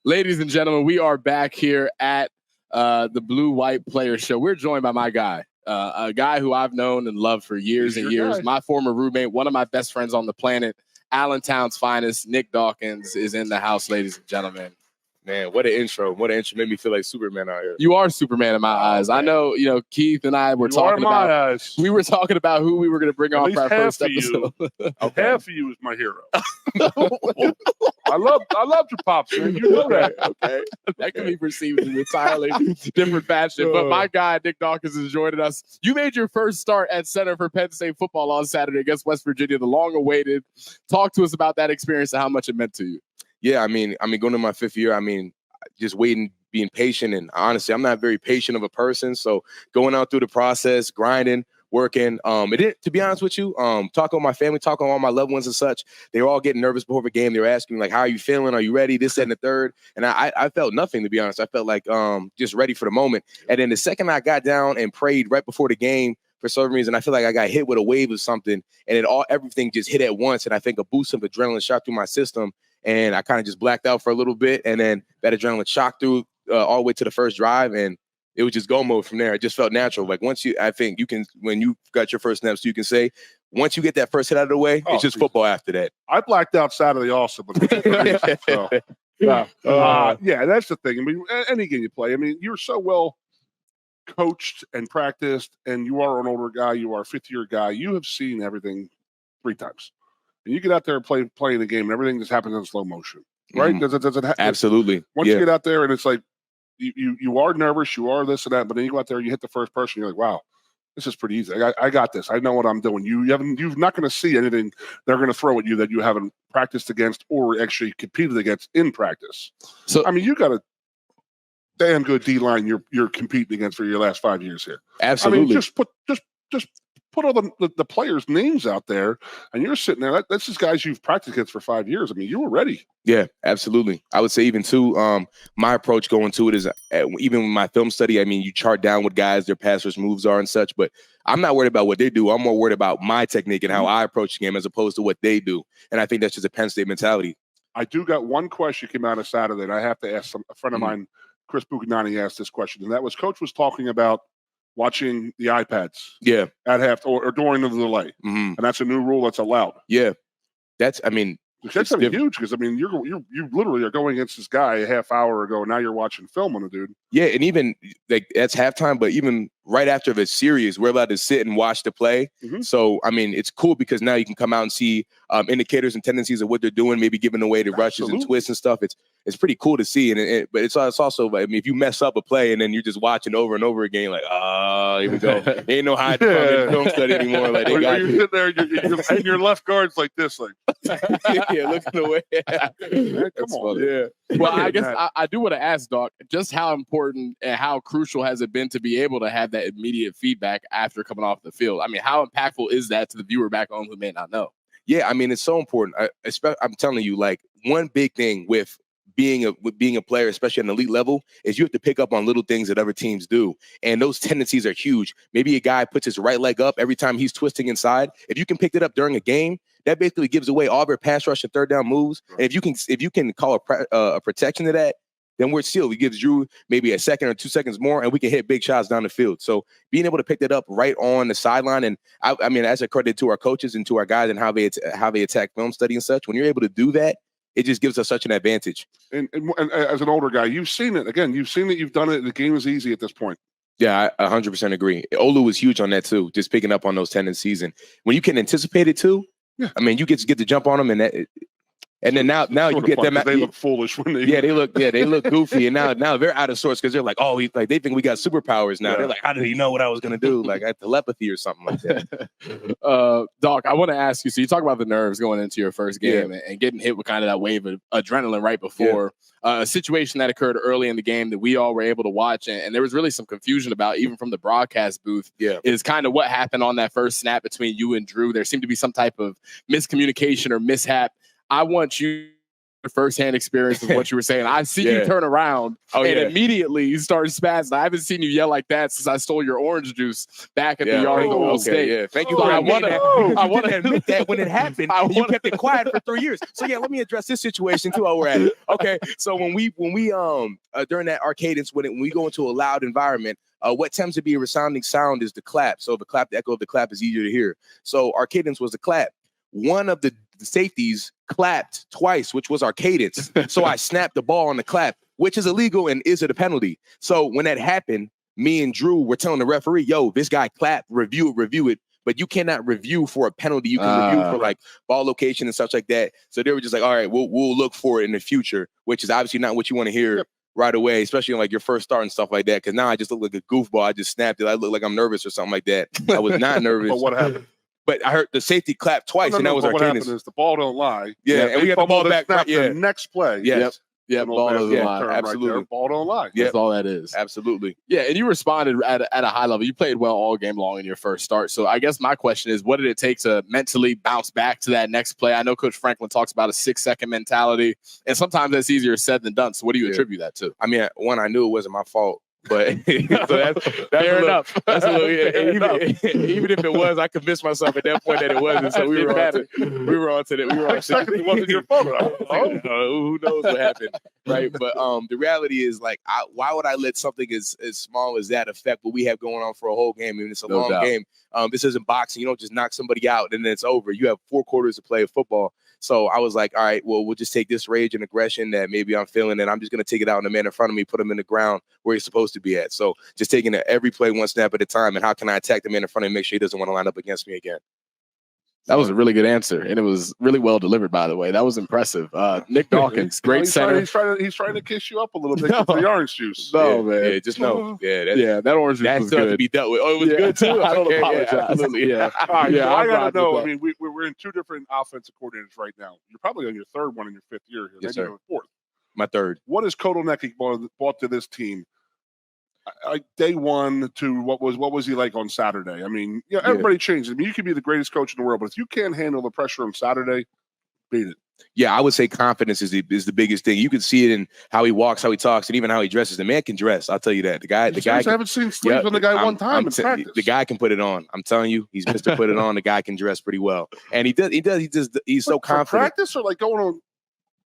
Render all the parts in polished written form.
Ladies and gentlemen, we are back here at the Blue White Player Show. We're joined by my guy, a guy who I've known and loved for years and years. My former roommate, one of my best friends on the planet, Allentown's finest, Nick Dawkins, is in the house, ladies and gentlemen. Man, what an intro. What an intro. Made me feel like Superman out here. You are Superman in my eyes. Man. I know, Keith and I were talking about we were talking about who we were going to bring on for our first episode. Okay. Half of you is my hero. I loved your pops, man. You know that. Okay. That can be perceived in an entirely different fashion. But my guy, Nick Dawkins, is joining us. You made your first start at center for Penn State football on Saturday against West Virginia, the long-awaited. Talk to us about that experience and how much it meant to you. Yeah, I mean, going to my 5th year, just waiting, being patient. And honestly, I'm not very patient of a person. So going out through the process, grinding, working. It didn't, to be honest with you, talking with my family, talking with all my loved ones and such, they were all getting nervous before the game. They were asking me, like, how are you feeling? Are you ready? This, that, and the third. And I felt nothing, to be honest. I felt like just ready for the moment. And then the second I got down and prayed right before the game, for some reason, I feel like I got hit with a wave of something, and everything just hit at once. And I think a boost of adrenaline shot through my system. And I kind of just blacked out for a little bit, and then that adrenaline shocked through all the way to the first drive, and it was just go mode from there. It just felt natural. Like I think you can, when you got your first snaps, you can say, once you get that first hit out of the way, it's just football after that. I blacked out Saturday also. So, yeah, that's the thing. I mean, any game you play, I mean, you're so well coached and practiced, and you are an older guy, you are a 5th-year guy. You have seen everything 3 times. And you get out there and play the game, and everything just happens in slow motion, right? Mm-hmm. Does it Absolutely. Once you get out there, and it's like you are nervous, you are this and that, but then you go out there, you hit the first person, you're like, wow, this is pretty easy. I got this. I know what I'm doing. You're not going to see anything they're going to throw at you that you haven't practiced against or actually competed against in practice. So I mean, you got a damn good D-line you're competing against for your last 5 years here. Absolutely. I mean, just put all the players' names out there, and you're sitting there. That's just guys you've practiced against for 5 years. I mean, you were ready. Yeah, absolutely. I would say even too, my approach going to it is even with my film study. I mean, you chart down what guys their pass rush moves are and such, but I'm not worried about what they do. I'm more worried about my technique and how I approach the game as opposed to what they do. And I think that's just a Penn State mentality. I do got one question came out of Saturday, and I have to ask a friend of mine, Chris Bucanani, asked this question, and that was Coach was talking about watching the iPads at half or during the delay. And that's a new rule that's allowed. Yeah. That's huge because, I mean, you literally are going against this guy a half hour ago, and now you're watching film on a dude. Yeah, and even, like, that's halftime, but even right after the series, we're allowed to sit and watch the play. So, I mean, it's cool because now you can come out and see indicators and tendencies of what they're doing, maybe giving away the rushes and twists and stuff. It's pretty cool to see. But it's also, I mean, if you mess up a play and then you're just watching over and over again, like, here we go. Ain't no hide from film study anymore. Like, they got you're sitting there, and your left guard's like this, like, yeah, looking away. Man, come on. Yeah. Well, I guess I do want to ask, Doc, just how important and how crucial has it been to be able to have that immediate feedback after coming off the field? I mean, how impactful is that to the viewer back home who may not know? Yeah, I mean, it's so important. I'm telling you, like, one big thing with being a player, especially at an elite level, is you have to pick up on little things that other teams do. And those tendencies are huge. Maybe a guy puts his right leg up every time he's twisting inside. If you can pick it up during a game, that basically gives away all their pass rush and third down moves. And if you can call a protection to that, then it gives Drew maybe a second or 2 seconds more, and we can hit big shots down the field. So being able to pick that up right on the sideline, and I mean, as a credit to our coaches and to our guys and how they attack film study and such, when you're able to do that, it just gives us such an advantage. And as an older guy, you've seen it. Again, you've seen that you've done it. The game is easy at this point. Yeah, I 100% agree. Olu was huge on that too, just picking up on those tendencies. And when you can anticipate it too, I mean, you get to the jump on them, and then now you get them. They look foolish when they. They look goofy, and now they're out of sorts because they're like, they think we got superpowers now. Yeah. They're like, how did he know what I was gonna do? Like, I had telepathy or something like that. Doc, I want to ask you. So you talk about the nerves going into your first game and getting hit with kind of that wave of adrenaline right before a situation that occurred early in the game that we all were able to watch, and there was really some confusion about, even from the broadcast booth. Is kind of what happened on that first snap between you and Drew. There seemed to be some type of miscommunication or mishap. I want you firsthand experience of what you were saying. I see you turn around and immediately you start spazzing. I haven't seen you yell like that since I stole your orange juice back at the yard at Penn State. Yeah. Thank you for I want to admit that when it happened, you kept it quiet for 3 years. So let me address this situation too while we're at it. Okay, so when we during that arcadence, when we go into a loud environment, what tends to be a resounding sound is the clap. So the echo of the clap is easier to hear. So our cadence was the clap. One of the safeties clapped twice, which was our cadence. So I snapped the ball on the clap, which is illegal and is it a penalty. So when that happened, me and Drew were telling the referee, yo, this guy clapped, review it. But you cannot review for a penalty. You can review for like ball location and such like that. So they were just like, all right, we'll look for it in the future, which is obviously not what you want to hear right away, especially on like your first start and stuff like that. Because now I just look like a goofball. I just snapped it. I look like I'm nervous or something like that. I was not nervous. But what happened? But I heard the safety clap twice, and that was our cadence. What happened is the ball don't lie. Yeah, and we got the ball back. Right, the next play. Yes. Yeah, ball doesn't lie. Absolutely. Right, ball don't lie. That's all that is. Absolutely. Yeah, and you responded at a high level. You played well all game long in your first start. So I guess my question is, what did it take to mentally bounce back to that next play? I know Coach Franklin talks about a 6-second mentality, and sometimes that's easier said than done. So what do you attribute that to? I mean, one, I knew it wasn't my fault. But so that's fair enough. That's a little, even if it was, I convinced myself at that point that it wasn't. So we were on to it. It wasn't your fault. Who knows what happened, right? But the reality is, like, why would I let something as small as that affect what we have going on for a whole game? I mean, it's a long game. This isn't boxing. You don't just knock somebody out and then it's over. You have 4 quarters to play of football. So I was like, all right, well, we'll just take this rage and aggression that maybe I'm feeling, and I'm just going to take it out on the man in front of me, put him in the ground where he's supposed to be at. So just taking it every play one snap at a time, and how can I attack the man in front of me and make sure he doesn't want to line up against me again? That was a really good answer, and it was really well delivered, by the way. That was impressive. Nick Dawkins, great center. He's trying to kiss you up a little bit with the orange juice. No, man. Yeah, just know. That orange juice was good. To be dealt with. Oh, it was good, too. I don't apologize. Yeah, absolutely. All right, so I got to know. I mean, we're in 2 different offensive coordinators right now. You're probably on your 3rd one in your 5th year here. Yes, maybe sir. Your 4th. My 3rd. What has Kotelnicki brought to this team? Like day one to what was he like on Saturday? I mean, everybody changes. I mean, you could be the greatest coach in the world, but if you can't handle the pressure on Saturday, beat it. Yeah, I would say confidence is the biggest thing. You can see it in how he walks, how he talks, and even how he dresses. The man can dress. I'll tell you that. The guy. I haven't seen sleeves on the guy one time in practice. The guy can put it on. I'm telling you, he's Mr. Put It On. The guy can dress pretty well, and he does. He's so confident. Practice or like going on.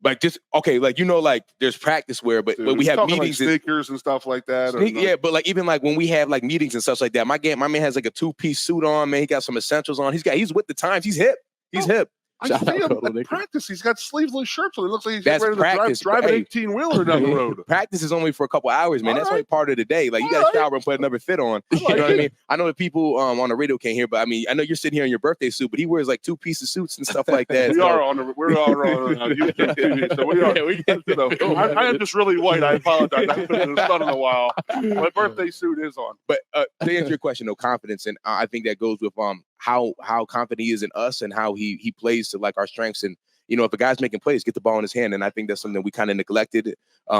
Like just okay, like like there's practice wear, but we have meetings, like sneakers and stuff like that. But like even like when we have like meetings and stuff like that, my man has like a 2-piece suit on. Man, he got some essentials on. He's with the times. He's hip. He's hip. I see him at practice. He's got sleeveless shirts on. It looks like he's ready to drive an 18-wheeler down the road. Practice is only for a couple hours, man. That's only part of the day. Like you got to shower and put another fit on. You know what I mean? I know that people on the radio can't hear, but I mean, I know you're sitting here in your birthday suit, but he wears like 2-piece suits and stuff like that. We're all on YouTube TV, so we are. I am just really white. I apologize. I haven't been in the sun in a while. My birthday suit is on. But to answer your question, no confidence, and I think that goes with how confident he is in us and how he plays to like our strengths. And if a guy's making plays, get the ball in his hand. And I think that's something that we kind of neglected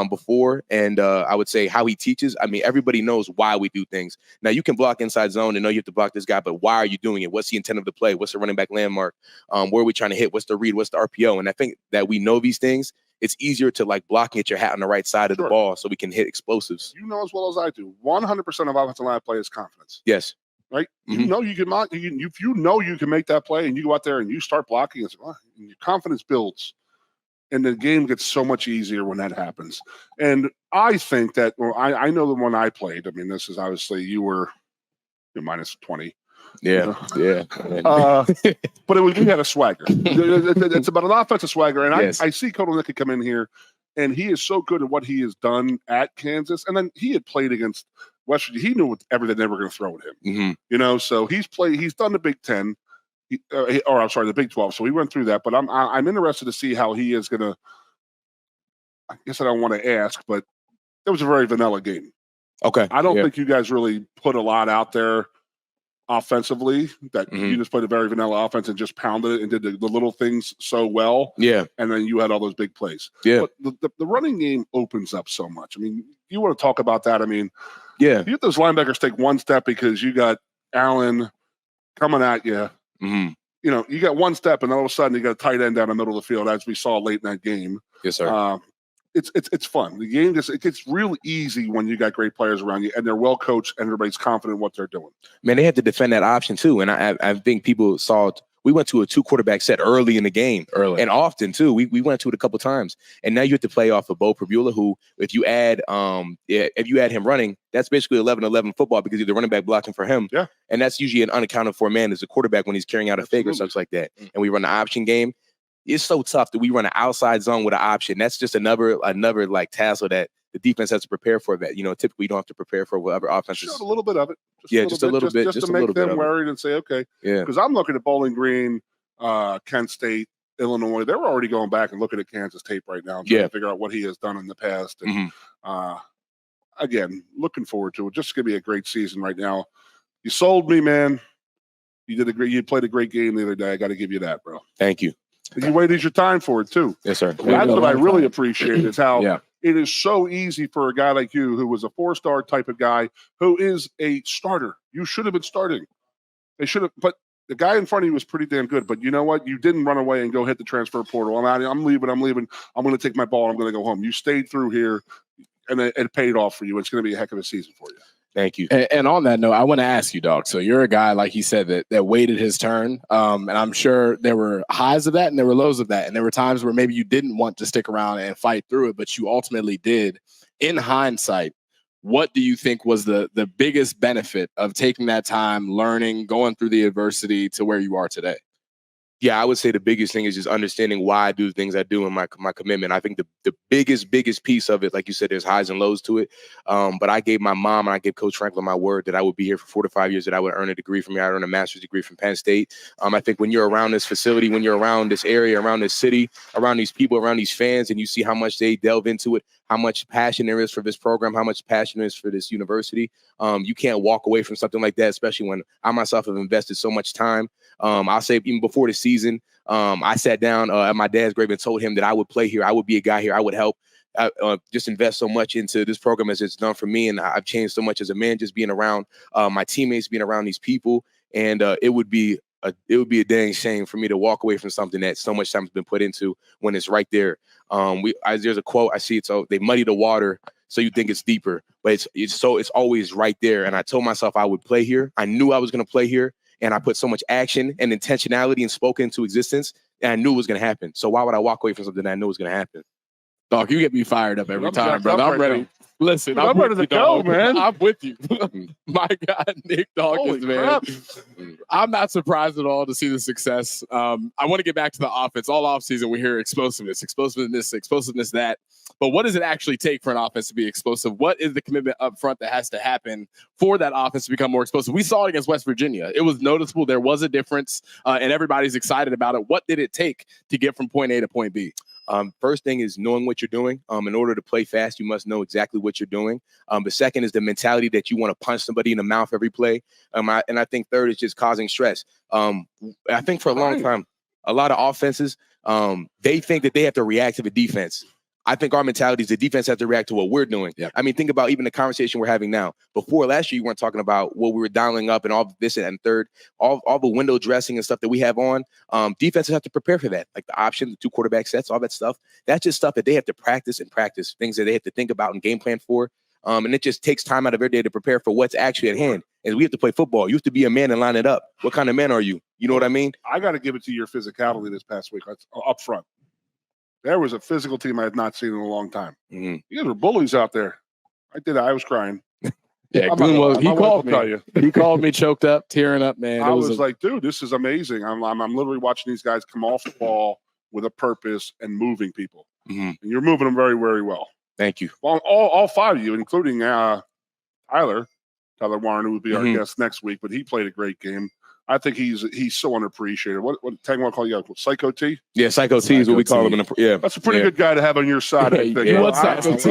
before. And I would say how he teaches. I mean, everybody knows why we do things. Now you can block inside zone and know you have to block this guy, but why are you doing it? What's the intent of the play? What's the running back landmark? Where are we trying to hit? What's the read? What's the RPO? And I think that we know these things. It's easier to like block and get your hat on the right side of the ball so we can hit explosives. You know as well as I do, 100% of offensive line play is confidence. Yes. Right? Mm-hmm. You know you can mock. If you know you can make that play and you go out there and you start blocking, and your confidence builds. And the game gets so much easier when that happens. And I think that, I know the one I played. I mean, this is obviously you're minus 20. Yeah, yeah. But we had a swagger. It's about an offensive swagger. And I see Kotelnicki come in here, and he is so good at what he has done at Kansas. And then he had played against West Virginia. He knew everything they were going to throw at him. Mm-hmm. So he's done the Big Ten. The Big 12. So we went through that, but I'm interested to see how he is going to. I guess I don't want to ask, but it was a very vanilla game. Okay, I don't think you guys really put a lot out there offensively. That you just played a very vanilla offense and just pounded it and did the little things so well. Yeah, and then you had all those big plays. Yeah, but the running game opens up so much. I mean, you want to talk about that? I mean, yeah, you get those linebackers take one step because you got Allen coming at you. Mm-hmm. You got one step, and all of a sudden you got a tight end down the middle of the field, as we saw late in that game. Yes, sir. It's fun. The game it gets real easy when you got great players around you and they're well coached and everybody's confident in what they're doing. Man, they had to defend that option too, and I think people saw it. We went to a 2-quarterback set early in the game, and often too. We went to it a couple times, and now you have to play off of Bo Prabula, who, if you add him running, that's basically 11-11 football because you're the running back blocking for him, and that's usually an unaccounted for man as a quarterback when he's carrying out a fake or such like that. And we run the option game. It's so tough that we run an outside zone with an option. That's just another like tassel that the defense has to prepare for. That typically you don't have to prepare for whatever offenses. Just a little bit of it. Just a little bit. Just to make them worried and say, okay. Yeah. Because I'm looking at Bowling Green, Kent State, Illinois. They're already going back and looking at Kansas tape right now, trying to figure out what he has done in the past. And again, looking forward to it. Just going to be a great season right now. You sold me, man. You played a great game the other day. I got to give you that, bro. Thank you. You waited your time for it too. Yes, sir. That's what I really appreciate is how it is so easy for a guy like you, who was a 4-star type of guy, who is a starter. You should have been starting. They should have, but the guy in front of you was pretty damn good. But you know what? You didn't run away and go hit the transfer portal. I'm leaving. I'm going to take my ball. I'm going to go home. You stayed through here, and it paid off for you. It's going to be a heck of a season for you. Thank you. And on that note, I want to ask you, Dog. So you're a guy, like he said, that waited his turn. And I'm sure there were highs of that and there were lows of that. And there were times where maybe you didn't want to stick around and fight through it, but you ultimately did. In hindsight, what do you think was the biggest benefit of taking that time, learning, going through the adversity to where you are today? Yeah, I would say the biggest thing is just understanding why I do the things I do and my commitment. I think the biggest piece of it, like you said, there's highs and lows to it. But I gave my mom and I gave Coach Franklin my word that I would be here for 4 to 5 years, that I would earn a degree from here. I earned a master's degree from Penn State. I think when you're around this facility, when you're around this area, around this city, around these people, around these fans, and you see how much they delve into it, how much passion there is for this program, how much passion there is for this university, you can't walk away from something like that, especially when I myself have invested so much time. I'll say even before the season, I sat down at my dad's grave and told him that I would play here. I would be a guy here. I would help just invest so much into this program as it's done for me. And I've changed so much as a man, just being around my teammates, being around these people. And it would be a dang shame for me to walk away from something that so much time has been put into when it's right there. There's a quote I see. So they muddy the water so you think it's deeper, but it's always right there. And I told myself I would play here. I knew I was going to play here. And I put so much action and intentionality and spoke into existence, and I knew it was going to happen. So why would I walk away from something that I knew was going to happen? Dog, you get me fired up every time, brother. I'm ready. Listen, I'm ready to go, man. I'm with you. My guy, Nick Dawkins, man. I'm not surprised at all to see the success. I want to get back to the offense. All offseason, we hear explosiveness, that. But what does it actually take for an offense to be explosive? What is the commitment up front that has to happen for that offense to become more explosive? We saw it against West Virginia. It was noticeable. There was a difference, and everybody's excited about it. What did it take to get from point A to point B? First thing is knowing what you're doing. In order to play fast, you must know exactly what you're doing. The second is the mentality that you want to punch somebody in the mouth every play. And I think third is just causing stress. I think for a long time, a lot of offenses, they think that they have to react to the defense. I think our mentality is the defense has to react to what we're doing. Yeah. I mean, think about even the conversation we're having now. Before last year, you weren't talking about what we were dialing up and all this and third, all the window dressing and stuff that we have on. Defenses have to prepare for that, like the option, the 2 quarterback sets, all that stuff. That's just stuff that they have to practice, things that they have to think about and game plan for. And it just takes time out of their day to prepare for what's actually at hand. And we have to play football. You have to be a man and line it up. What kind of man are you? You know what I mean? I got to give it to your physicality this past week up front. There was a physical team I had not seen in a long time. Mm-hmm. You guys were bullies out there. I was crying. Yeah, Goon was. He called me. He called me choked up, tearing up, man. I was like, dude, this is amazing. I'm literally watching these guys come off the ball with a purpose and moving people. Mm-hmm. And you're moving them very, very well. Thank you. Well, all 5 of you, including Tyler Warren, who will be our guest next week, but he played a great game. I think he's so underappreciated. What Tang want to call you? Psycho T? Yeah, Psycho T is what we call him. That's a pretty good guy to have on your side. I think. You want Psycho T?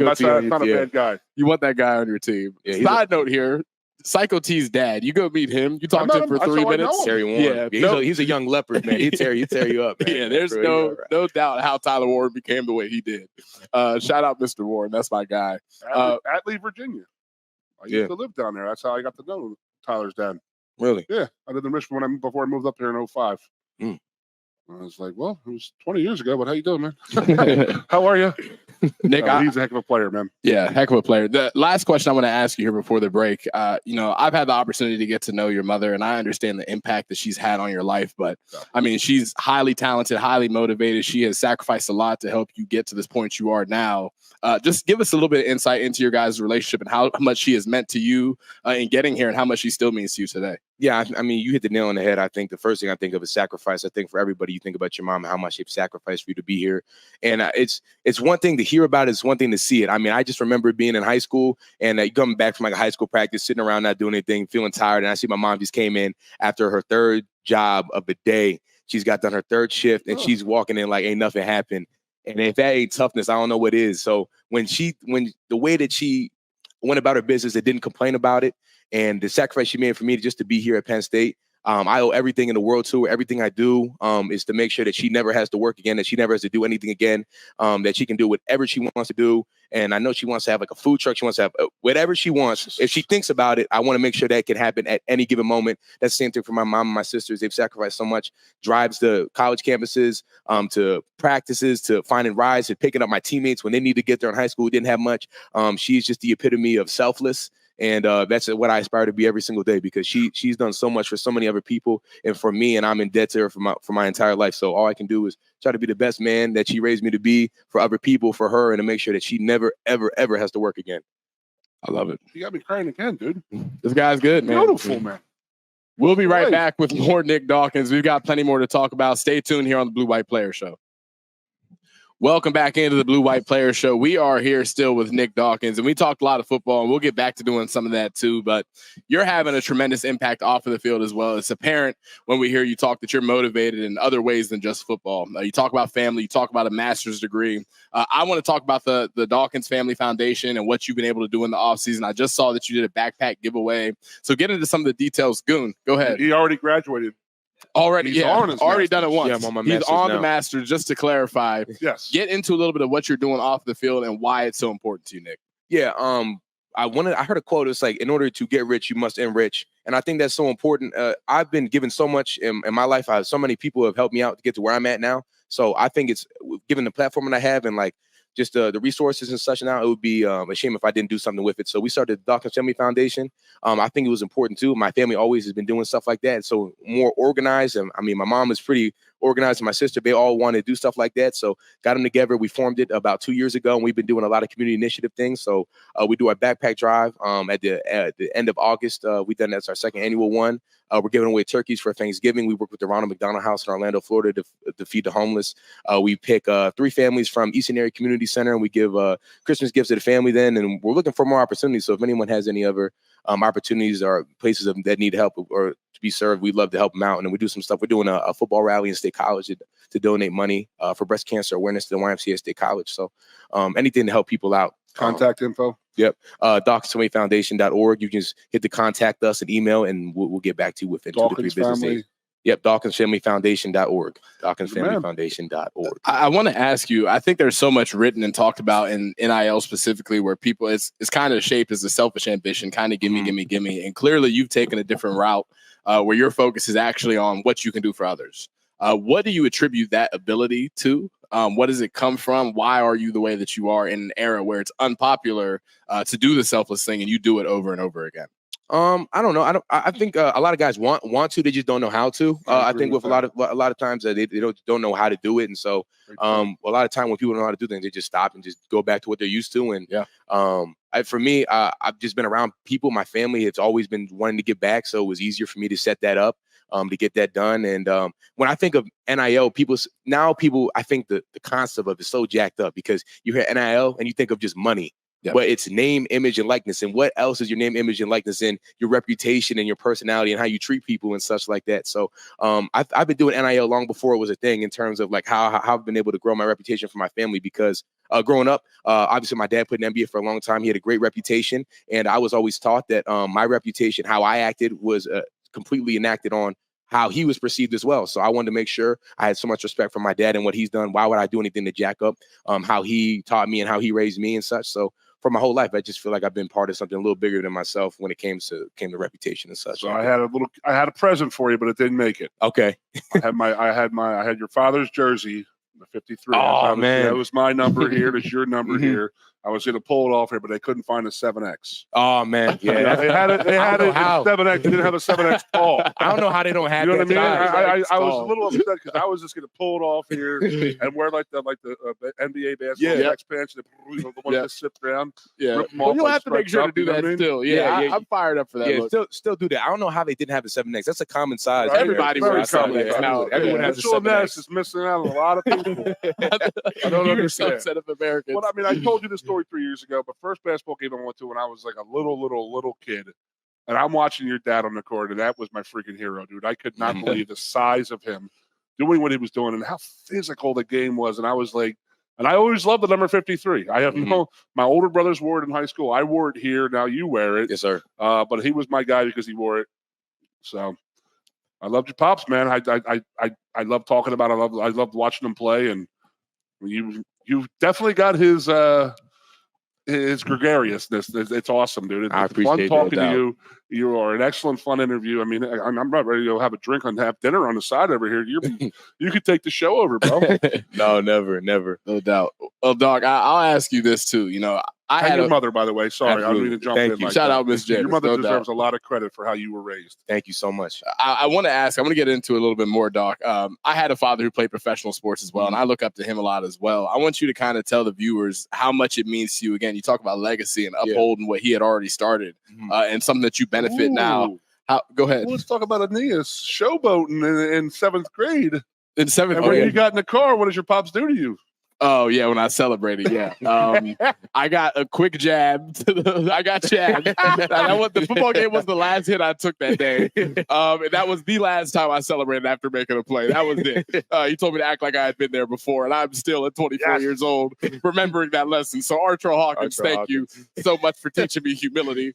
That's not a bad guy. You want that guy on your team. Yeah, side note here. Psycho T's dad. You go meet him. You talk to him for 3 minutes. Terry Warren. Yeah, he's a young leopard, man. He'd tear you up. Man. Yeah, there's no doubt how Tyler Warren became the way he did. Shout out Mr. Warren. That's my guy. At Lee, Virginia. I used to live down there. That's how I got to know Tyler's dad. Really? Yeah. I lived in Richmond before I moved up here in 2005. I was like, well, it was 20 years ago, but how you doing, man? How are you? Nick, he's a heck of a player, man. Yeah, heck of a player. The last question I want to ask you here before the break, I've had the opportunity to get to know your mother, and I understand the impact that she's had on your life. But, I mean, she's highly talented, highly motivated. She has sacrificed a lot to help you get to this point you are now. Just give us a little bit of insight into your guys' relationship and how much she has meant to you in getting here and how much she still means to you today. Yeah, I mean, you hit the nail on the head. I think the first thing I think of is sacrifice. I think for everybody, you think about your mom and how much they've sacrificed for you to be here. And it's one thing to hear about it. It's one thing to see it. I mean, I just remember being in high school and coming back from like a high school practice, sitting around not doing anything, feeling tired. And I see my mom just came in after her third job of the day. She's got done her third shift and she's walking in like ain't nothing happened. And if that ain't toughness, I don't know what is. So when the way that she went about her business, it didn't complain about it. And the sacrifice she made for me just to be here at Penn State, I owe everything in the world to her. Everything I do is to make sure that she never has to work again, that she never has to do anything again, that she can do whatever she wants to do. And I know she wants to have like a food truck. She wants to have whatever she wants. If she thinks about it, I want to make sure that can happen at any given moment. That's the same thing for my mom and my sisters. They've sacrificed so much. Drives to college campuses, to practices, to finding rides, to picking up my teammates when they need to get there in high school who didn't have much. She's just the epitome of selfless. And that's what I aspire to be every single day because she's done so much for so many other people and for me, and I'm in debt to her for my entire life. So all I can do is try to be the best man that she raised me to be for other people, for her, and to make sure that she never, ever, ever has to work again. I love it. You got me crying again, dude. This guy's good, man. Beautiful, man. We'll be right back with more Nick Dawkins. We've got plenty more to talk about. Stay tuned here on the Blue White Player Show. Welcome back into the Blue White Player Show. We are here still with Nick Dawkins, and we talked a lot of football, and we'll get back to doing some of that too. But you're having a tremendous impact off of the field as well. It's apparent when we hear you talk that you're motivated in other ways than just football. You talk about family, you talk about a master's degree. I want to talk about the Dawkins Family Foundation and what you've been able to do in the offseason. I just saw that you did a backpack giveaway. So get into some of the details. Goon, go ahead. He already graduated. Already done it once. Yeah, I'm on He's on now. the Masters, just to clarify. Yes. Get into a little bit of what you're doing off the field and why it's so important to you, Nick. Yeah, I heard a quote. It's like, in order to get rich, you must enrich. And I think that's so important. I've been given so much in my life. So many people have helped me out to get to where I'm at now. So I think it's given the platform that I have and like just the resources and such now, it would be a shame if I didn't do something with it. So we started the Dawkins Family Foundation. I think it was important too. My family always has been doing stuff like that. So more organized. And I mean, my mom is pretty organized and my sister, they all want to do stuff like that. So got them together. We formed it about 2 years ago and we've been doing a lot of community initiative things. So we do our backpack drive at the end of August. We've done that's our second annual one. We're giving away turkeys for Thanksgiving. We work with the Ronald McDonald House in Orlando, Florida to feed the homeless. We pick 3 families from Eastern Area Community Center and we give Christmas gifts to the family then. And we're looking for more opportunities. So if anyone has any other opportunities or places that need help or to be served, we'd love to help them out. And then we do some stuff. We're doing a football rally in State College to donate money for breast cancer awareness to the YMCA State College. So anything to help people out. Contact info. Yep. DawkinsFamilyFoundation.org. You can just hit the contact us and email and we'll get back to you within 2 to 3 business days. Yep, DawkinsFamilyFoundation.org. DawkinsFamilyFoundation.org. I want to ask you, I think there's so much written and talked about in NIL specifically where people, it's kind of shaped as a selfish ambition, kind of gimme. And clearly you've taken a different route where your focus is actually on what you can do for others. What do you attribute that ability to? What does it come from? Why are you the way that you are in an era where it's unpopular to do the selfless thing and you do it over and over again? I don't know. I think a lot of guys want to, they just don't know how to. I think with a lot of times they don't know how to do it, and so a lot of time when people don't know how to do things, they just stop and just go back to what they're used to. And for me, I've just been around people. My family has always been wanting to give back, so it was easier for me to set that up to get that done. And when I think of NIL, I think the concept of it is so jacked up because you hear NIL and you think of just money. Yep. But it's name, image, and likeness. And what else is your name, image, and likeness in? Your reputation and your personality and how you treat people and such like that. So I've been doing NIL long before it was a thing in terms of like how I've been able to grow my reputation for my family because growing up, obviously my dad played in NBA for a long time. He had a great reputation. And I was always taught that my reputation, how I acted was completely enacted on how he was perceived as well. So I wanted to make sure I had so much respect for my dad and what he's done. Why would I do anything to jack up how he taught me and how he raised me and such? So for my whole life. I just feel like I've been part of something a little bigger than myself when it came to reputation and such. So I had a present for you, but it didn't make it. Okay. I had your father's jersey, the 53. Oh, man. That was my number here. That's your number here. I was going to pull it off here, but they couldn't find a 7X. Oh, man. Yeah. They had it 7X. They didn't have a 7X tall. I don't know how they don't have you know that. what I mean? I was a little upset because I was just going to pull it off here and wear like the NBA basketball X pants, the one that sit down. Yeah. Well, you'll have to make sure to do that still. Yeah, I'm fired up for that. Yeah, still do that. I don't know how they didn't have the 7X. That's a common size. Right. Everybody wears 7X now. Everyone has a 7X. Is missing out on a lot of people. I don't understand. Subset of Americans. Well, I mean, I told you this story 3 years ago, but first basketball game I went to when I was like a little kid, and I'm watching your dad on the court, and that was my freaking hero, dude. I could not believe the size of him doing what he was doing and how physical the game was. And I was like, and I always loved the number 53. I have my older brothers wore it in high school. I wore it here. Now you wear it. Yes, sir. But he was my guy because he wore it. So I loved your pops, man. I love talking about it. I loved watching him play, and you definitely got his gregariousness. It's awesome, dude. I appreciate fun talking to you. You are an excellent, fun interview. I mean, I'm not ready to go have a drink and have dinner on the side over here. You could take the show over, bro. No, never. No doubt. Well, dog, I'll ask you this too. You know, I had your mother, by the way. Sorry, I didn't mean to jump in. You. Shout out, Miss James. Your mother deserves a lot of credit for how you were raised. Thank you so much. I want to ask. I'm going to get into it a little bit more, Doc. I had a father who played professional sports as well, and I look up to him a lot as well. I want you to kind of tell the viewers how much it means to you. Again, you talk about legacy and upholding what he had already started, and something that you benefit now. Go ahead. Well, let's talk about Aeneas showboating in 7th grade. In 7th grade, when you got in the car, what does your pops do to you? Oh, yeah, when I celebrated, yeah. I got a quick jab. I got jabbed. The football game was the last hit I took that day. And that was the last time I celebrated after making a play. That was it. He told me to act like I had been there before, and I'm still at 24 years old remembering that lesson. So, Archer Hawkins, thank you so much for teaching me humility.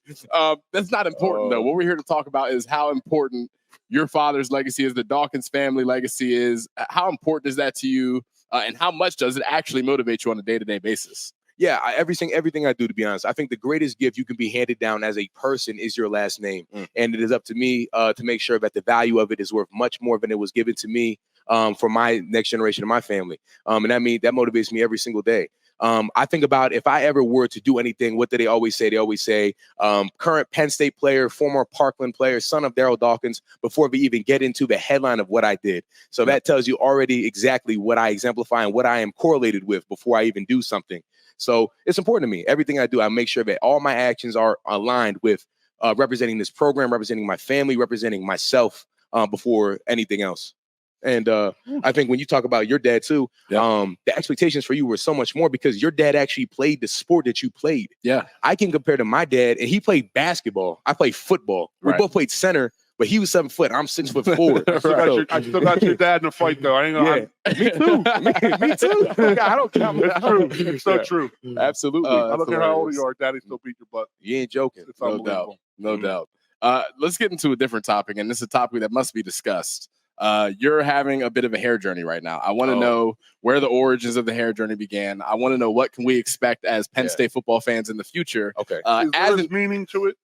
That's not important, though. What we're here to talk about is how important your father's legacy is, the Dawkins family legacy is. How important is that to you? And how much does it actually motivate you on a day-to-day basis? Yeah, everything I do, to be honest, I think the greatest gift you can be handed down as a person is your last name. And it is up to me to make sure that the value of it is worth much more than it was given to me for my next generation of my family. And that motivates me every single day. I think about if I ever were to do anything, what do they always say? They always say current Penn State player, former Parkland player, son of Daryl Dawkins, before we even get into the headline of what I did. So that tells you already exactly what I exemplify and what I am correlated with before I even do something. So it's important to me. Everything I do, I make sure that all my actions are aligned with representing this program, representing my family, representing myself before anything else. And I think when you talk about your dad too, the expectations for you were so much more because your dad actually played the sport that you played. Yeah. I can compare to my dad, and he played basketball. I played football. We both played center, but he was 7 foot. I'm 6'4". I still got your dad in a fight, though. I ain't gonna. Me too. I don't count. It's true. It's so true. Absolutely. I don't care how old you are. Daddy still beat your butt. You ain't joking. It's unbelievable. No doubt. Let's get into a different topic, and this is a topic that must be discussed. You're having a bit of a hair journey right now. I want to know where the origins of the hair journey began. I want to know what can we expect as Penn State football fans in the future. Okay. Is meaning to it?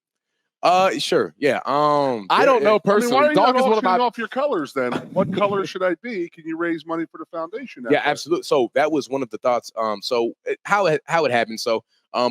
Sure. Yeah. I don't know personally. Why are you not auctioning off your colors then? What color should I be? Can you raise money for the foundation? Yeah, absolutely. So that was one of the thoughts. So how it happened. So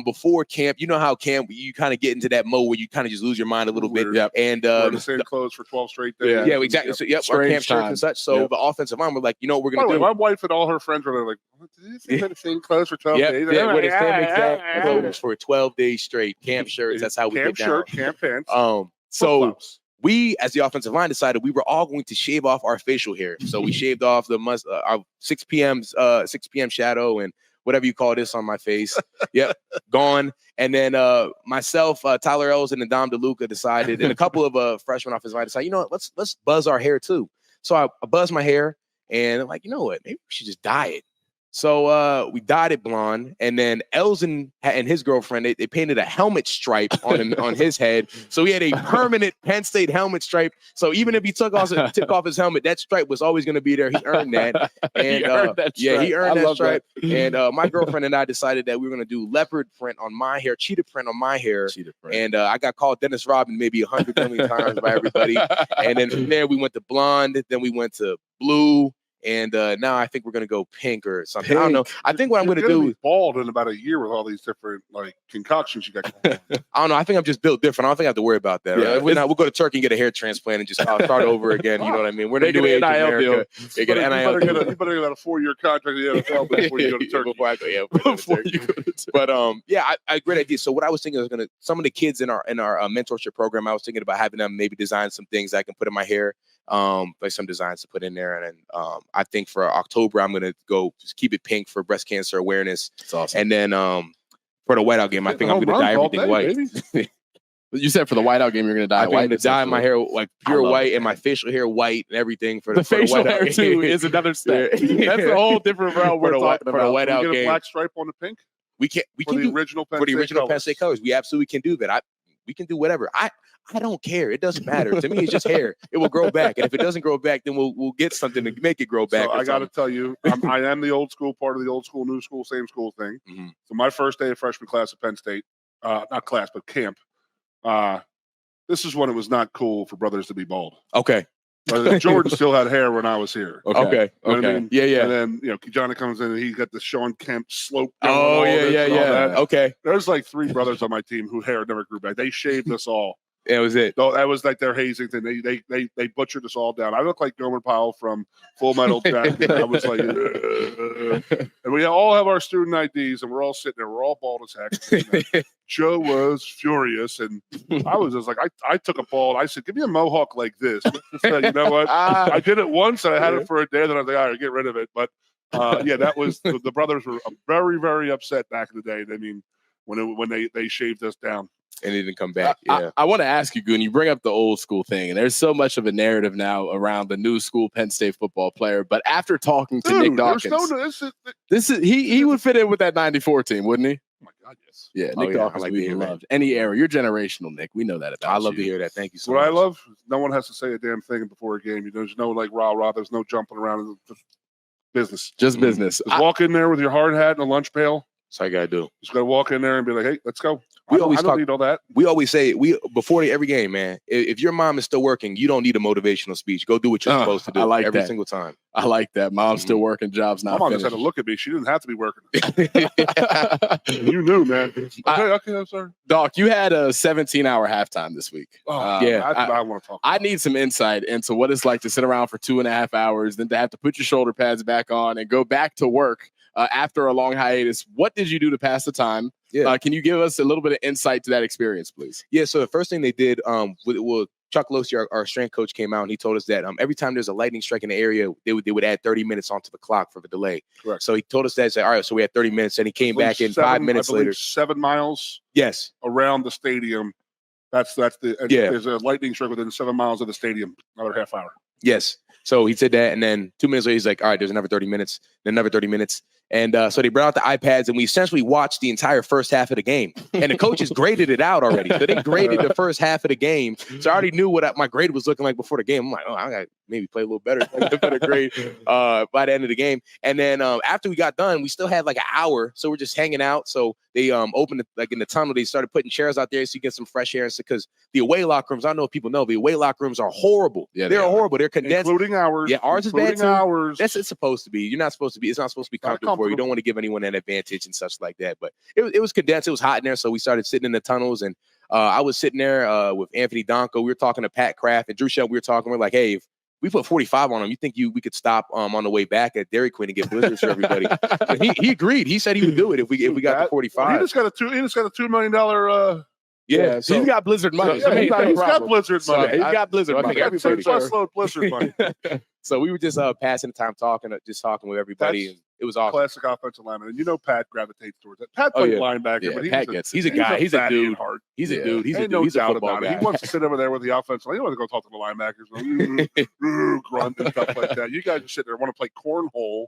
before camp, you know how camp you kind of get into that mode where you kind of just lose your mind a little bit. Yep. And the same clothes for 12 straight days. Yeah, exactly. So our camp shirts and such. So the offensive line were like, you know what we're gonna do? My wife and all her friends were like, did you see the same clothes for 12 days? Yeah, with the same exact clothes for 12 days straight. Camp shirts. That's how we camp get shirt, down. camp pants. So we, as the offensive line, decided we were all going to shave off our facial hair. So we shaved off our 6 p.m. shadow and whatever you call this on my face. Yep, gone. And then myself, Tyler Ells, and Dom DeLuca decided, and a couple of freshmen off his line decided, you know what, let's buzz our hair too. So I buzzed my hair, and I'm like, you know what, maybe we should just dye it. So we dyed it blonde, and then Elzen and his girlfriend they painted a helmet stripe on his head. So he had a permanent Penn State helmet stripe. So even if he took off his helmet, that stripe was always going to be there. He earned that. And he earned that stripe. he earned that stripe. And my girlfriend and I decided that we were going to do leopard print on my hair, cheetah print on my hair. And I got called Dennis Rodman maybe 100 million times by everybody. And then from there we went to blonde. Then we went to blue. And now I think we're gonna go pink or something. I don't know. I think what I'm gonna do is bald in about a year with all these different like concoctions you got. I don't know. I think I'm just built different. I don't think I have to worry about that. Yeah, right? We'll go to Turkey and get a hair transplant and just start over again. You know what I mean? We're gonna do an NIL deal. You better get a 4-year contract in the NFL before you go to Turkey. Before you go to Turkey. But I great idea. So what I was thinking was some of the kids in our mentorship program. I was thinking about having them maybe design some things I can put in my hair. Like some designs to put in there, and then I think for October I'm gonna go just keep it pink for breast cancer awareness. That's awesome. And then for the whiteout game, I think I'm gonna dye everything white. You said for the whiteout game you're gonna dye white. I'm gonna dye my hair like pure white and my facial hair white and everything for the facial the hair too is another step. That's a whole different realm we're talking about. For the whiteout game, get a black stripe on the pink. We can do original Penn State colors. We absolutely can do that. We can do whatever. I don't care. It doesn't matter. To me, it's just hair. It will grow back. And if it doesn't grow back, then we'll get something to make it grow back. So I got to tell you, I am the old school part of the old school, new school, same school thing. Mm-hmm. So my first day of freshman class at Penn State, not class, but camp, this is when it was not cool for brothers to be bald. Okay. Jordan still had hair when I was here. Okay. You know what I mean? Yeah. And then, Johnny comes in and he's got the Sean Kemp slope. Oh, yeah. Okay. There's like 3 brothers on my team who hair never grew back. They shaved us all. That was it. So that was like their hazing thing. They butchered us all down. I look like Gomer Pyle from Full Metal Jacket. I was like, and we all have our student IDs, and we're all sitting there. We're all bald as heck. Joe was furious, and I was just like, I took a bald. I said, give me a mohawk like this. Said, you know what? I did it once, and I had it for a day. Then I was like, all right, get rid of it. But that was the brothers were very, very upset back in the day. I mean, when they shaved us down. And it didn't come back. Yeah. I want to ask you, Goon, you bring up the old school thing, and there's so much of a narrative now around the new school Penn State football player. But after talking to Nick Dawkins, he would fit in with that 94 team, wouldn't he? Oh my God, yes. Yeah, Nick Dawkins, like we loved any era. You're generational, Nick. We know that about you. I love to hear that. Thank you so much. What I love, no one has to say a damn thing before a game. There's no like rah-rah. There's no jumping around. Just business. Just business. Just walk in there with your hard hat and a lunch pail. That's all you got to do. Just got to walk in there and be like, hey, let's go. I don't need all that. We always say before every game, man, if your mom is still working, you don't need a motivational speech. Go do what you're supposed to do. I like every that. single time. I like that. Mom's still working, job's not My mom finished. just had to look at me. She didn't have to be working. You knew, man. Okay, I'm sorry. Doc, you had a 17-hour halftime this week. I want to talk. I need some insight into what it's like to sit around for 2.5 hours, then to have to put your shoulder pads back on and go back to work after a long hiatus. What did you do to pass the time? Yeah. Can you give us a little bit of insight to that experience, please? Yeah. So the first thing they did, Chuck Losey, our strength coach, came out and he told us that every time there's a lightning strike in the area, they would add 30 minutes onto the clock for the delay. Correct. So he told us that. Said, all right, so we had 30 minutes, and he came back in 5 minutes later. 7 miles. Yes. Around the stadium. That's There's a lightning strike within 7 miles of the stadium. Another half hour. Yes. So he said that, and then 2 minutes later, he's like, all right, there's another 30 minutes, then another 30 minits. And so they brought out the iPads, and we essentially watched the entire first half of the game. And the coaches graded it out already. So they graded the first half of the game. So I already knew what my grade was looking like before the game. I'm like, I got to maybe play a little better, a better grade by the end of the game. And then after we got done, we still had like an hour. So we're just hanging out. So they opened it, like in the tunnel, they started putting chairs out there so you get some fresh air. Because the away locker rooms, I don't know if people know, the away locker rooms are horrible. Yeah, they're horrible. They're condensed. Including hours. Yeah, ours is bad too. Hours. That's it's supposed to be. You're not supposed to be. It's not supposed to be comfortable for you. You don't want to give anyone an advantage and such like that. But it was condensed. It was hot in there. So we started sitting in the tunnels, and I was sitting there with Anthony Donko. We were talking to Pat Kraft and Drew Shell. We were talking. We're like, hey, if we put 45 on him, you think we could stop on the way back at Dairy Queen and get blizzards for everybody? But he agreed. He said he would do it if we got the 45. He just got a $2 million. Yeah, so he's got Blizzard money. So he's got Blizzard money. He's got Blizzard money. Everybody load Blizzard money. So we were just passing the time talking with everybody. And it was awesome. Classic offensive lineman. And Pat gravitates towards it. Pat played linebacker, but he's a guy. He's a dude. He's a dude. He's a no dude. doubt about it. He wants to sit over there with the offensive line. He wants to go talk to the linebackers. Grunt and stuff like that. You guys are sitting there want to play cornhole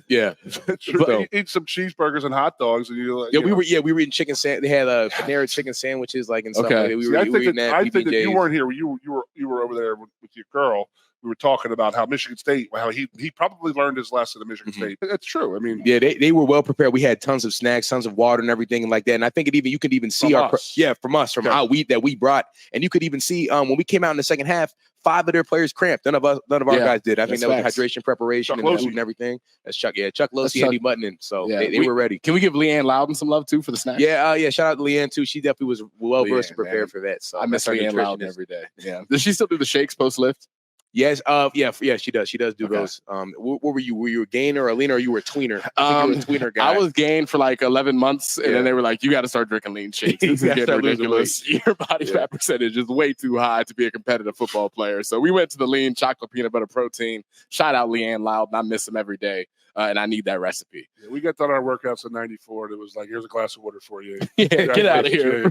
Yeah. True. So, you eat some cheeseburgers and hot dogs, and you're like, we were eating chicken they had Panera chicken sandwiches and stuff. Okay. Like that. I think that you weren't here. You were over there with your girl. We were talking about how Michigan State, how he probably learned his lesson at Michigan State. That's true. I mean, yeah, they were well prepared. We had tons of snacks, tons of water, and everything and like that. And I think you could even see from our wheat that we brought, and you could even see when we came out in the second half, 5 of their players cramped. None of our guys did. I think that was hydration prepreration and food and everything. That's Chuck. Yeah, Chuck Losey, Eddie Button, so they were ready. Can we give Leanne Loudon some love too for the snacks? Yeah, shout out to Leanne too. She definitely was well versed and prepared for that. So I miss Leanne Loudon every day. Yeah. Does she still do the shakes post lift? Yes, yeah, she does. She does do those. What were you? Were you a gainer or a leaner, or you were a tweener? You were a tweener guy. I was gained for like 11 months, and then they were like, "You got to start drinking lean shakes. This is getting ridiculous. Your body fat percentage is way too high to be a competitive football player." So we went to the lean chocolate peanut butter protein. Shout out Leanne Loudon. I miss him every day. And I need that recipe. Yeah, we got done our workouts in '94, and it was like, "Here's a glass of water for you." Get out of here.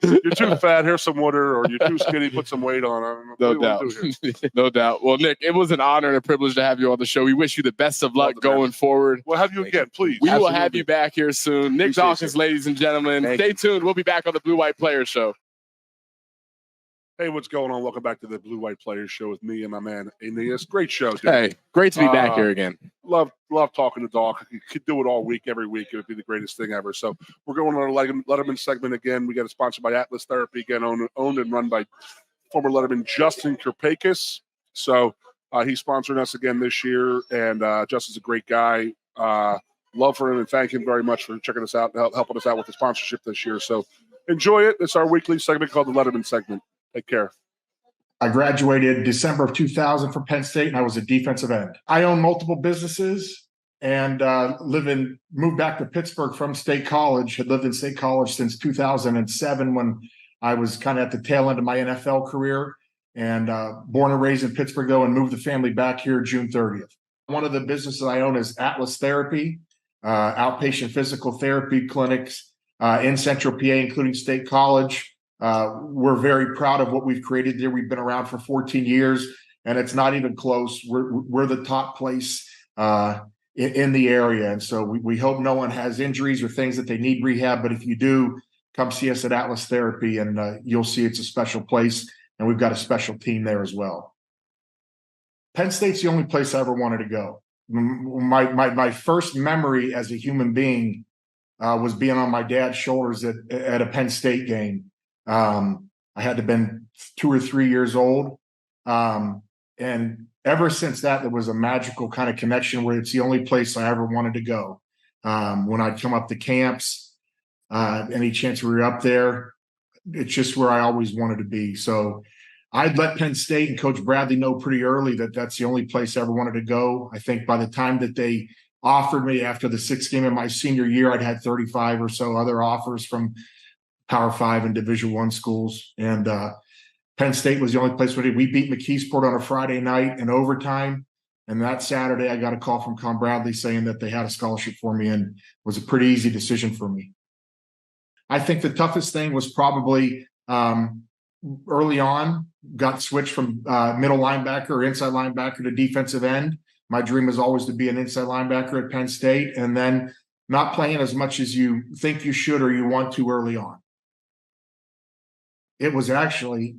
You're too fat. Here's some water, or you're too skinny. Put some weight on. No doubt. No doubt. Well, Nick, it was an honor and a privilege to have you on the show. We wish you the best of luck going forward. We'll have you again, please. We will have you back here soon. Nick Dawkins, ladies and gentlemen. Stay tuned. We'll be back on the Blue White Players Show. Hey, what's going on? Welcome back to the Blue White Players Show with me and my man Aeneas. Great show, dude. Hey, great to be back here again. Love talking to Doc. You could do it all week, every week. It would be the greatest thing ever. So we're going on our Letterman segment again. We got it sponsored by Atlas Therapy, again, owned and run by former Letterman Justin Kirpakis. So he's sponsoring us again this year, and Justin's a great guy. Love for him and thank him very much for checking us out and helping us out with the sponsorship this year. So enjoy it. It's our weekly segment called the Letterman segment. Take care. I graduated December of 2000 from Penn State, and I was a defensive end. I own multiple businesses and moved back to Pittsburgh from State College. Had lived in State College since 2007 when I was kind of at the tail end of my NFL career. And born and raised in Pittsburgh, though, and moved the family back here June 30th. One of the businesses I own is Atlas Therapy, outpatient physical therapy clinics in Central PA, including State College. We're very proud of what we've created there. We've been around for 14 years, and it's not even close. We're the top place in the area, and so we hope no one has injuries or things that they need rehab. But if you do, come see us at Atlas Therapy, and you'll see it's a special place, and we've got a special team there as well. Penn State's the only place I ever wanted to go. My first memory as a human being was being on my dad's shoulders at a Penn State game. I had to have been 2 or 3 years old. And ever since that, there was a magical kind of connection where it's the only place I ever wanted to go. When I'd come up to camps, any chance we were up there, it's just where I always wanted to be. So I'd let Penn State and Coach Bradley know pretty early that that's the only place I ever wanted to go. I think by the time that they offered me after the 6th game of my senior year, I'd had 35 or so other offers from Power 5 and Division I schools. And Penn State was the only place we beat McKeesport on a Friday night in overtime. And that Saturday, I got a call from Con Bradley saying that they had a scholarship for me, and it was a pretty easy decision for me. I think the toughest thing was probably early on, got switched from middle linebacker or inside linebacker to defensive end. My dream was always to be an inside linebacker at Penn State, and then not playing as much as you think you should or you want to early on. It was actually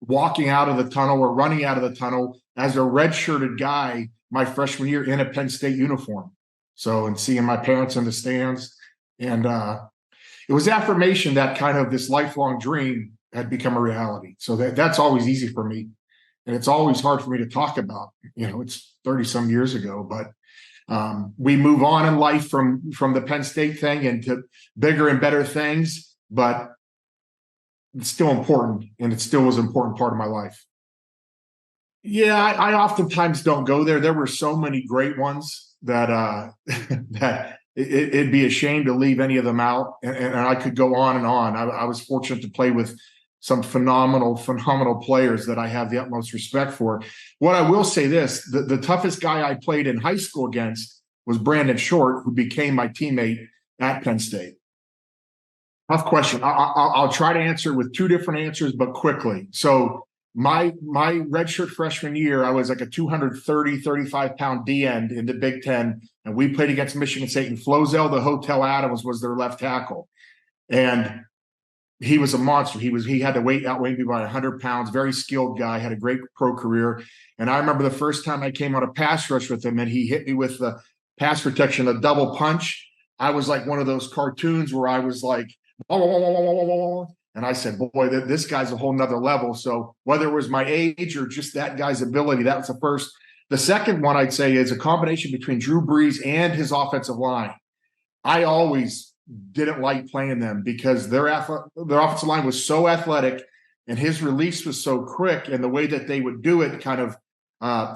walking out of the tunnel or running out of the tunnel as a red-shirted guy my freshman year in a Penn State uniform. So, and seeing my parents in the stands. And it was affirmation that kind of this lifelong dream had become a reality. So that's always easy for me. And it's always hard for me to talk about. You know, it's 30-some years ago, but we move on in life from the Penn State thing into bigger and better things. But it's still important, and it still was an important part of my life. Yeah, I oftentimes don't go there. There were so many great ones that that it'd be a shame to leave any of them out, and I could go on and on. I was fortunate to play with some phenomenal players that I have the utmost respect for. What I will say this, the toughest guy I played in high school against was Brandon Short, who became my teammate at Penn State. Tough question. I'll try to answer with 2 different answers, but quickly. So my redshirt freshman year, I was like a 35 pound D end in the Big Ten, and we played against Michigan State. And Flozell, the Hotel Adams, was their left tackle, and he was a monster. He had to outweigh me by 100 pounds. Very skilled guy, had a great pro career. And I remember the first time I came on a pass rush with him, and he hit me with the pass protection, a double punch. I was like one of those cartoons where I was like, and I said, boy, this guy's a whole nother level. So whether it was my age or just that guy's ability, that was the first. The second one I'd say is a combination between Drew Brees and his offensive line. I always didn't like playing them because their offensive line was so athletic and his release was so quick, and the way that they would do it kind of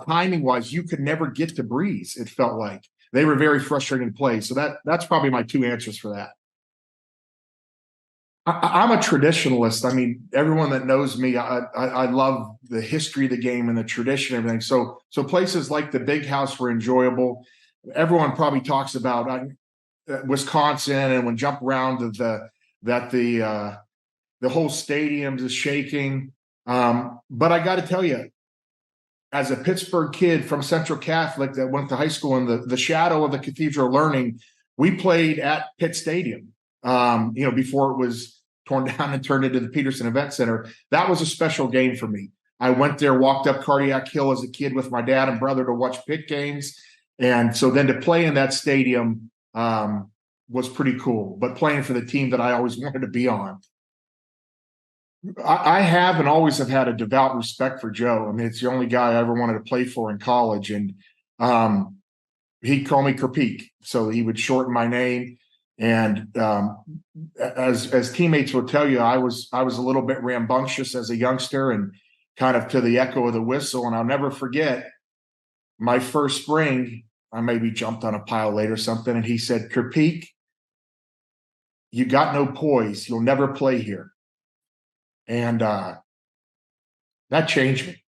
timing wise, you could never get to Brees. It felt like they were very frustrating plays. So that's probably my two answers for that. I'm a traditionalist. I mean, everyone that knows me, I love the history of the game and the tradition and everything. So places like the Big House were enjoyable. Everyone probably talks about Wisconsin, and when jump around the whole stadium is shaking. But I got to tell you, as a Pittsburgh kid from Central Catholic that went to high school in the shadow of the Cathedral Learning, we played at Pitt Stadium. Before it was torn down and turned into the Peterson Event Center. That was a special game for me. I went there, walked up Cardiac Hill as a kid with my dad and brother to watch Pitt games. And so then to play in that stadium was pretty cool, but playing for the team that I always wanted to be on. I have and always have had a devout respect for Joe. I mean, it's the only guy I ever wanted to play for in college. And he'd call me Kerpeak. So he would shorten my name. And as teammates will tell you, I was a little bit rambunctious as a youngster and kind of to the echo of the whistle. And I'll never forget my first spring. I maybe jumped on a pile late or something. And he said, Kerpeak, you got no poise. You'll never play here. And that changed me.